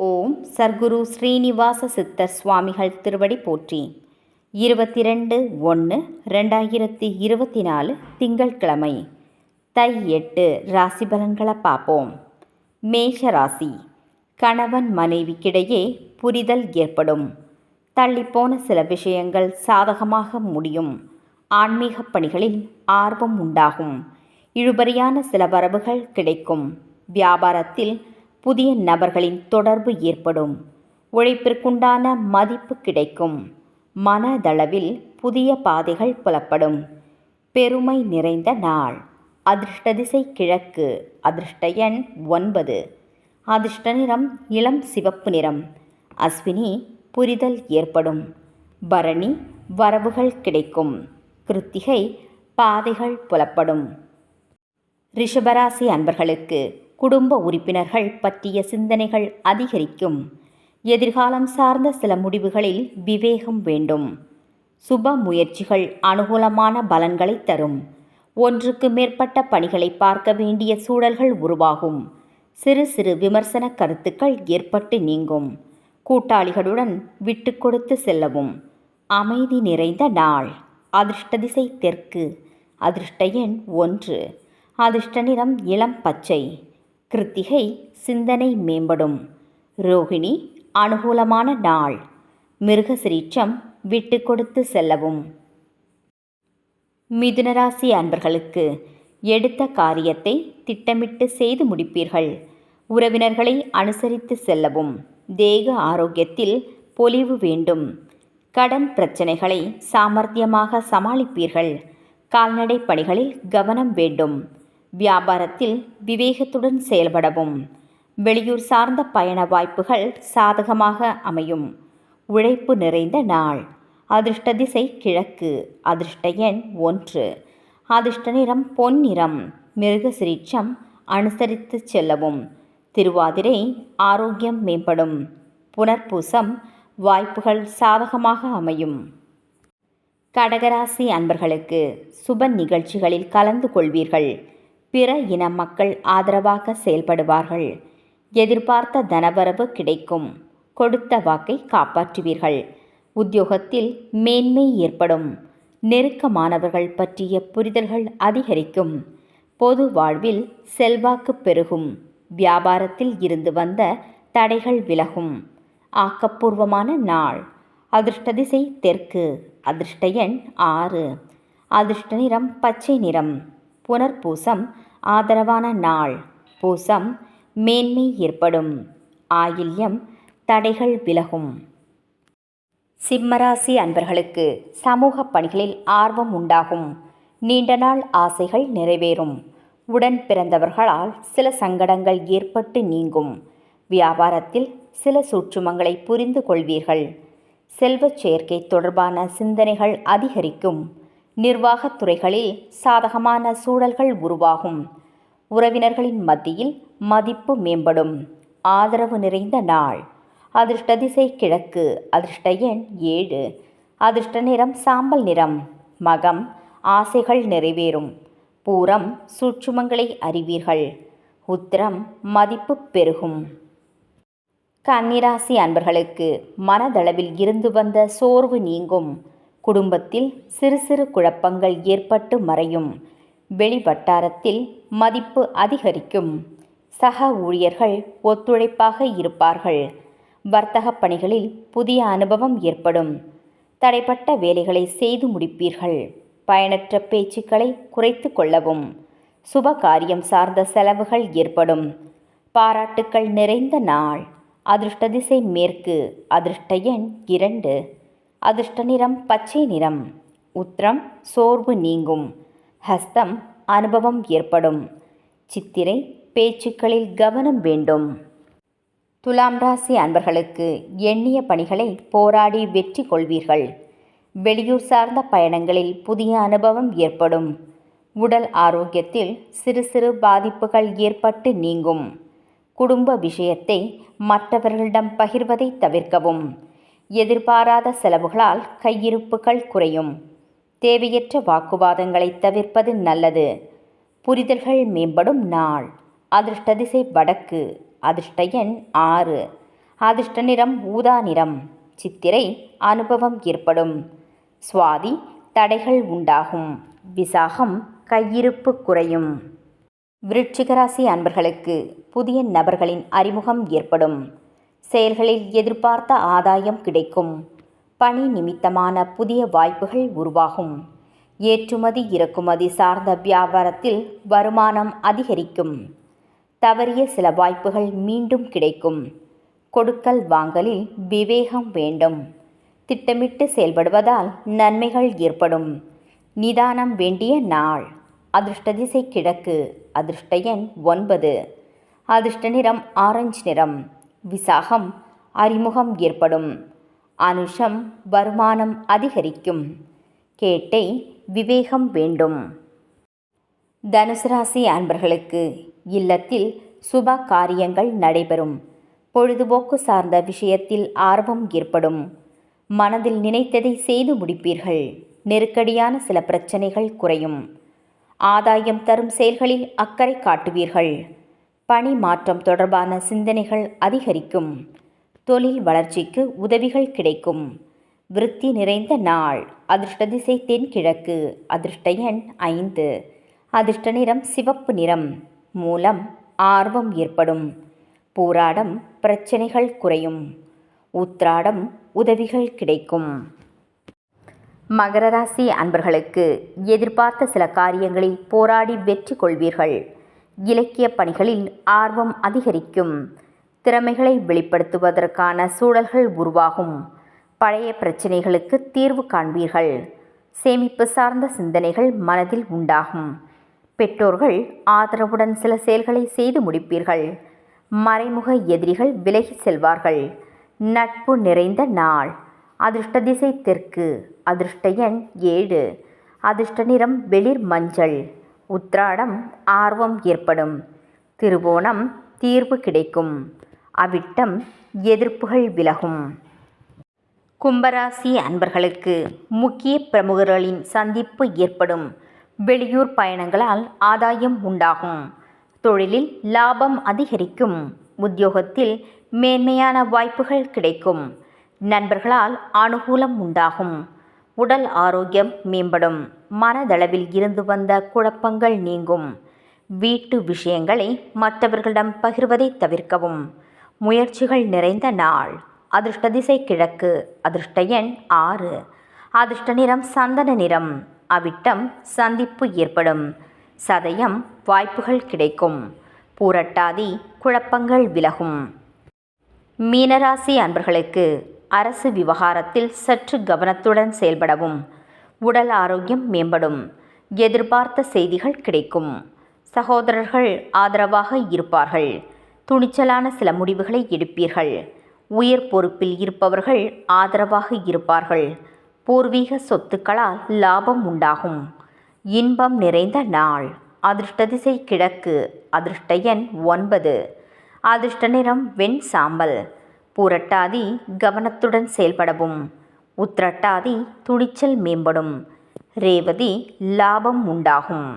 ஓம் சர்க்குரு ஸ்ரீனிவாச சித்தர் சுவாமிகள் திருவடி போற்றி. 22/1/2024 திங்கட்கிழமை. தை 8 ராசி பலன்களை பார்ப்போம். மேஷ ராசி. கணவன் மனைவிக்கிடையே புரிதல் ஏற்படும். தள்ளிப்போன சில விஷயங்கள் சாதகமாக முடியும். ஆன்மீக பணிகளில் ஆர்வம் உண்டாகும். இழுபறியான சில வரவுகள் கிடைக்கும். வியாபாரத்தில் புதிய நபர்களின் தொடர்பு ஏற்படும். உழைப்பிற்குண்டான மதிப்பு கிடைக்கும். மனதளவில் புதிய பாதைகள் புலப்படும். பெருமை நிறைந்த நாள். அதிர்ஷ்ட திசை கிழக்கு. அதிர்ஷ்ட எண் 9. அதிர்ஷ்ட நிறம் இளம் சிவப்பு நிறம். அஸ்வினி புரிதல் ஏற்படும். பரணி வரவுகள் கிடைக்கும். கிருத்திகை பாதைகள் புலப்படும். ரிஷபராசி அன்பர்களுக்கு குடும்ப உறுப்பினர்கள் பற்றிய சிந்தனைகள் அதிகரிக்கும். எதிர்காலம் சார்ந்த சில முடிவுகளில் விவேகம் வேண்டும். சுப முயற்சிகள் அனுகூலமான பலன்களை தரும். ஒன்றுக்கு மேற்பட்ட பணிகளை பார்க்க வேண்டிய சூழல்கள் உருவாகும். சிறு சிறு விமர்சன கருத்துக்கள் ஏற்பட்டு நீங்கும். கூட்டாளிகளுடன் விட்டு கொடுத்து செல்லவும். அமைதி நிறைந்த நாள். அதிர்ஷ்ட திசை தெற்கு. அதிர்ஷ்ட எண் 1. அதிர்ஷ்ட நிறம் இளம் பச்சை. கிருத்திகை சிந்தனை மேம்படும். ரோகிணி அனுகூலமான நாள். மிருகசிரீச்சம் விட்டு கொடுத்து செல்லவும். மிதுனராசி அன்பர்களுக்கு எடுத்த காரியத்தை திட்டமிட்டு செய்து முடிப்பீர்கள். உறவினர்களை அனுசரித்து செல்லவும். தேக ஆரோக்கியத்தில் பொலிவு வேண்டும். கடன் பிரச்சனைகளை சாமர்த்தியமாக சமாளிப்பீர்கள். கால்நடை பணிகளில் கவனம் வேண்டும். வியாபாரத்தில் விவேகத்துடன் செயல்படவும். வெளியூர் சார்ந்த பயண வாய்ப்புகள் சாதகமாக அமையும். உழைப்பு நிறைந்த நாள். அதிர்ஷ்ட திசை கிழக்கு. அதிர்ஷ்ட எண் 1. அதிர்ஷ்ட நிறம் பொன்னிறம். மிருகசிரீச்சம் அனுசரித்து செல்லவும். திருவாதிரை ஆரோக்கியம் மேம்படும். புனர்பூசம் வாய்ப்புகள் சாதகமாக அமையும். கடகராசி அன்பர்களுக்கு சுப நிகழ்ச்சிகளில் கலந்து கொள்வீர்கள். பிற இன மக்கள் ஆதரவாக செயல்படுவார்கள். எதிர்பார்த்த தனவரவு கிடைக்கும். கொடுத்த வாக்கை காப்பாற்றுவீர்கள். உத்தியோகத்தில் மேன்மை ஏற்படும். நெருக்கமானவர்கள் பற்றிய புரிதல்கள் அதிகரிக்கும். பொது வாழ்வில் செல்வாக்கு பெருகும். வியாபாரத்தில் இருந்து வந்த தடைகள் விலகும். ஆக்கப்பூர்வமான நாள். அதிர்ஷ்ட திசை தெற்கு. அதிர்ஷ்ட எண் 6. அதிர்ஷ்ட நிறம் பச்சை நிறம். புனர்பூசம் ஆதரவான நாள். பூசம் மேன்மை ஏற்படும். ஆயில்யம் தடைகள் விலகும். சிம்மராசி அன்பர்களுக்கு சமூக பணிகளில் ஆர்வம் உண்டாகும். நீண்ட நாள் ஆசைகள் நிறைவேறும். உடன் பிறந்தவர்களால் சில சங்கடங்கள் ஏற்பட்டு நீங்கும். வியாபாரத்தில் சில சூட்சுமங்களை புரிந்து கொள்வீர்கள். செல்வச் சேர்க்கை தொடர்பான சிந்தனைகள் அதிகரிக்கும். நிர்வாகத் துறைகளில் சாதகமான சூழல்கள் உருவாகும். உறவினர்களின் மத்தியில் மதிப்பு மேம்படும். ஆதரவு நிறைந்த நாள். அதிர்ஷ்ட திசை கிழக்கு. அதிர்ஷ்ட எண் 7. அதிர்ஷ்ட நிறம் சாம்பல் நிறம். மகம் ஆசைகள் நிறைவேறும். பூரம் சூட்சுமங்களை அறிவீர்கள். உத்திரம் மதிப்பு பெருகும். கன்னிராசி அன்பர்களுக்கு மனதளவில் இருந்து வந்த சோர்வு நீங்கும். குடும்பத்தில் சிறு சிறு குழப்பங்கள் ஏற்பட்டு மறையும். வெளிவட்டாரத்தில் மதிப்பு அதிகரிக்கும். சக ஊழியர்கள் ஒத்துழைப்பாக இருப்பார்கள். வர்த்தக பணிகளில் புதிய அனுபவம் ஏற்படும். தடைப்பட்ட வேலைகளை செய்து முடிப்பீர்கள். பயனற்ற பேச்சுக்களை குறைத்து கொள்ளவும். சுப காரியம் சார்ந்த செலவுகள் ஏற்படும். பாராட்டுக்கள் நிறைந்த நாள். அதிர்ஷ்ட திசை மேற்கு. அதிர்ஷ்ட எண் 2. அதிர்ஷ்ட நிறம் பச்சை நிறம். உத்திரம் சோர்வு நீங்கும். ஹஸ்தம் அனுபவம் ஏற்படும். சித்திரை பேச்சுக்களில் கவனம் வேண்டும். துலாம் ராசி அன்பர்களுக்கு எண்ணிய பணிகளை போராடி வெற்றி கொள்வீர்கள். வெளியூர் சார்ந்த பயணங்களில் புதிய அனுபவம் ஏற்படும். உடல் ஆரோக்கியத்தில் சிறு சிறு பாதிப்புகள் ஏற்பட்டு நீங்கும். குடும்ப விஷயத்தை மற்றவர்களிடம் பகிர்வதை தவிர்க்கவும். எதிர்பாராத செலவுகளால் கையிருப்புகள் குறையும். தேவையற்ற வாக்குவாதங்களை தவிர்ப்பது நல்லது. புரிதல்கள் மேம்படும் நாள். அதிர்ஷ்ட திசை வடக்கு. அதிர்ஷ்ட எண் 6. அதிர்ஷ்ட நிறம் ஊதா நிறம். சித்திரை அனுபவம் ஏற்படும். சுவாதி தடைகள் உண்டாகும். விசாகம் கையிருப்பு குறையும். விருச்சிக ராசி அன்பர்களுக்கு புதிய நபர்களின் அறிமுகம் ஏற்படும். செயல்களில் எதிர்பார்த்த ஆதாயம் கிடைக்கும். பணி நிமித்தமான புதிய வாய்ப்புகள் உருவாகும். ஏற்றுமதி இறக்குமதி சார்ந்த வியாபாரத்தில் வருமானம் அதிகரிக்கும். தவறிய சில வாய்ப்புகள் மீண்டும் கிடைக்கும். கொடுக்கல் வாங்கலில் விவேகம் வேண்டும். திட்டமிட்டு செயல்படுவதால் நன்மைகள் ஏற்படும். நிதானம் வேண்டிய நாள். அதிர்ஷ்ட திசை கிழக்கு. அதிர்ஷ்ட எண் 9. அதிர்ஷ்ட நிறம் ஆரஞ்சு நிறம். விசாகம் அறிமுகம் ஏற்படும். அனுஷம் வருமானம் அதிகரிக்கும். கேட்டை விவேகம் வேண்டும். தனுசு ராசி அன்பர்களுக்கு இல்லத்தில் சுப காரியங்கள் நடைபெறும். பொழுதுபோக்கு சார்ந்த விஷயத்தில் ஆர்வம் ஏற்படும். மனதில் நினைத்ததை செய்து முடிப்பீர்கள். நெருக்கடியான சில பிரச்சனைகள் குறையும். ஆதாயம் தரும் செயல்களில் அக்கறை காட்டுவீர்கள். பணி மாற்றம் தொடர்பான சிந்தனைகள் அதிகரிக்கும். தொழில் வளர்ச்சிக்கு உதவிகள் கிடைக்கும். விருத்தி நிறைந்த நாள். அதிர்ஷ்ட திசை தென்கிழக்கு. அதிர்ஷ்ட எண் 5. அதிர்ஷ்ட நிறம் சிவப்பு நிறம். மூலம் ஆர்வம் ஏற்படும். பூராடம் பிரச்சனைகள் குறையும். உத்திராடம் உதவிகள் கிடைக்கும். மகர ராசி அன்பர்களுக்கு எதிர்பார்த்த சில காரியங்களில் போராடி வெற்றி கொள்வீர்கள். இலக்கிய பணிகளில் ஆர்வம் அதிகரிக்கும். திறமைகளை வெளிப்படுத்துவதற்கான சூழல்கள் உருவாகும். பழைய பிரச்சனைகளுக்கு தீர்வு காண்பீர்கள். சேமிப்பு சார்ந்த சிந்தனைகள் மனதில் உண்டாகும். பெற்றோர்கள் ஆதரவுடன் சில செயல்களை செய்து முடிப்பீர்கள். மறைமுக எதிரிகள் விலகி செல்வார்கள். நட்பு நிறைந்த நாள். அதிர்ஷ்ட திசை தெற்கு. அதிர்ஷ்ட எண் 7. அதிர்ஷ்ட நிறம் வெளிர் மஞ்சள். உத்திராடம் ஆர்வம் ஏற்படும். திருவோணம் தீர்வு கிடைக்கும். அவிட்டம் எதிர்ப்புகள் விலகும். கும்பராசி அன்பர்களுக்கு முக்கிய பிரமுகர்களின் சந்திப்பு ஏற்படும். வெளியூர் பயணங்களால் ஆதாயம் உண்டாகும். தொழிலில் லாபம் அதிகரிக்கும். உத்தியோகத்தில் மேன்மையான வாய்ப்புகள் கிடைக்கும். நண்பர்களால் அனுகூலம் உண்டாகும். உடல் ஆரோக்கியம் மேம்படும். மனதளவில் இருந்து வந்த குழப்பங்கள் நீங்கும். வீட்டு விஷயங்களை மற்றவர்களிடம் பகிர்வதை தவிர்க்கவும். முயற்சிகள் நிறைந்த நாள். அதிர்ஷ்ட திசை கிழக்கு. அதிர்ஷ்ட எண் 6. அதிர்ஷ்ட நிறம் சந்தன நிறம். அவிட்டம் சந்திப்பு ஏற்படும். சதயம் வாய்ப்புகள் கிடைக்கும். பூரட்டாதி குழப்பங்கள் விலகும். மீனராசி அன்பர்களுக்கு அரசு விவகாரத்தில் சற்று கவனத்துடன் செயல்படவும். உடல் ஆரோக்கியம் மேம்படும். எதிர்பார்த்த செய்திகள் கிடைக்கும். சகோதரர்கள் ஆதரவாக இருப்பார்கள். துணிச்சலான சில முடிவுகளை எடுப்பீர்கள். உயர் பொறுப்பில் இருப்பவர்கள் ஆதரவாக இருப்பார்கள். பூர்வீக சொத்துக்களால் லாபம் உண்டாகும். இன்பம் நிறைந்த நாள். அதிர்ஷ்ட திசை கிழக்கு. அதிர்ஷ்ட எண் 9. அதிர்ஷ்ட நிறம் வெண் சாம்பல். பூரட்டாதி கவனத்துடன் செயல்படவும். உத்திரட்டாதி துணிச்சல் மேம்படும். ரேவதி லாபம் உண்டாகும்.